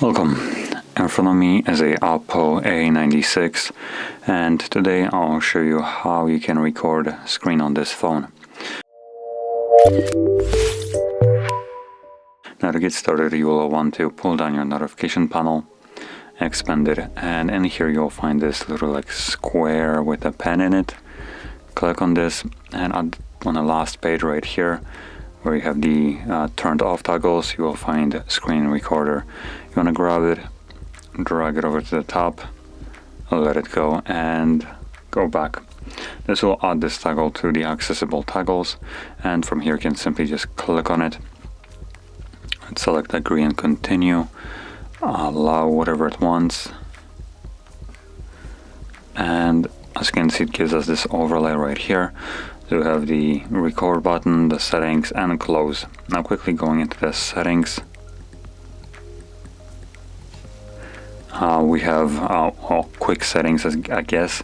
Welcome. In front of me is a OPPO A96, and today I'll show you how you can record screen on this phone. Now to get started, you will want to pull down your notification panel, expand it, and in here you'll find this little square with a pen in it. Click on this, and on the last page right here where you have the turned off toggles, you will find screen recorder. You want to grab it, drag it over to the top, let it go, and go back. This will add this toggle to the accessible toggles, and from here you can simply just click on it and select agree and continue, allow whatever it wants, and as you can see, it gives us this overlay right here. So we have the record button, the settings, and close. Now quickly going into the settings, we have quick settings, I guess,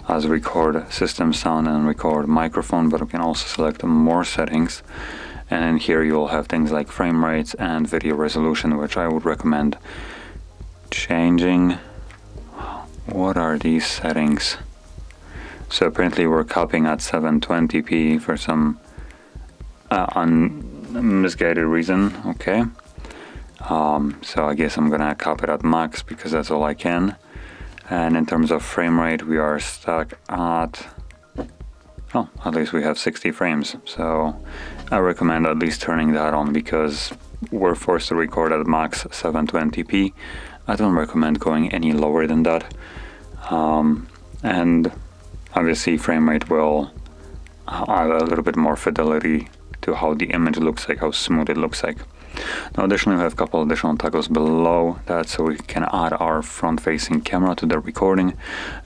as record system sound and record microphone, but we can also select more settings. And in here you will have things like frame rates and video resolution, which I would recommend changing. What are these settings? So apparently we're copying at 720p for some misguided reason. Okay. So I guess I'm gonna cap it at max because that's all I can. And in terms of frame rate, we are stuck at, at least we have 60 frames. So I recommend at least turning that on because we're forced to record at max 720p. I don't recommend going any lower than that. And obviously frame rate will add a little bit more fidelity to how the image looks like, how smooth it looks like. Now additionally we have a couple additional toggles below that, so we can add our front-facing camera to the recording.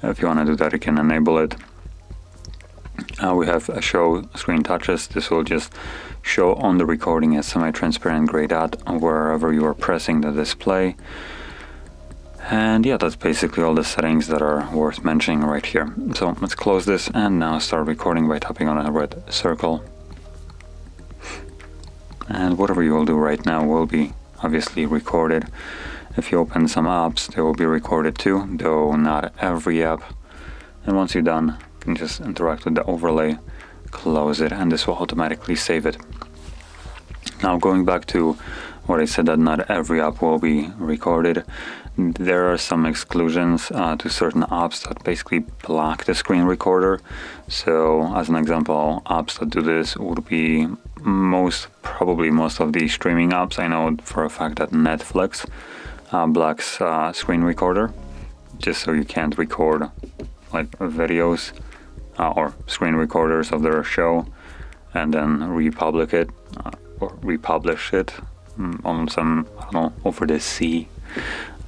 If you want to do that, you can enable it. We have a show screen touches. This will just show on the recording a semi-transparent gray dot wherever you are pressing the display. And yeah, that's basically all the settings that are worth mentioning right here. So let's close this and now start recording by tapping on a red circle. And whatever you will do right now will be obviously recorded. If you open some apps, they will be recorded too, though not every app. And once you're done, you can just interact with the overlay, close it, and this will automatically save it. Now going back to what I said, that not every app will be recorded. There are some exclusions to certain apps that basically block the screen recorder. So as an example, apps that do this would be probably most of the streaming apps. I know for a fact that Netflix blocks screen recorder, just so you can't record like videos or screen recorders of their show and then republish it on some, I don't know, over the sea.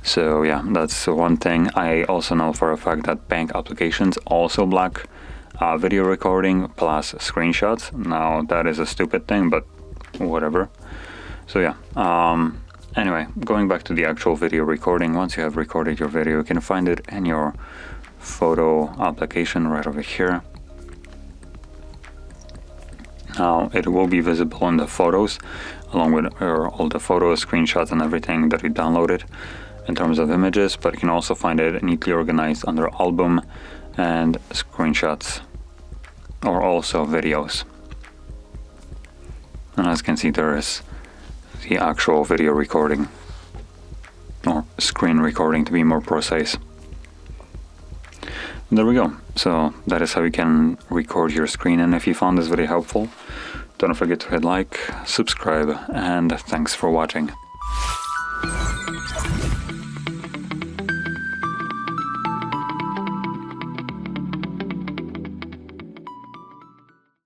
So yeah, that's one thing. I also know for a fact that bank applications also block video recording plus screenshots. Now that is a stupid thing, but whatever. So yeah, anyway, going back to the actual video recording, once you have recorded your video, you can find it in your photo application right over here. Now it will be visible in the photos along with all the photos, screenshots, and everything that you downloaded in terms of images, but you can also find it neatly organized under album and screenshots, or also videos. And as you can see, there is the actual video recording, or screen recording to be more precise. And there we go. So that is how you can record your screen, and if you found this video helpful, don't forget to hit like, subscribe, and thanks for watching.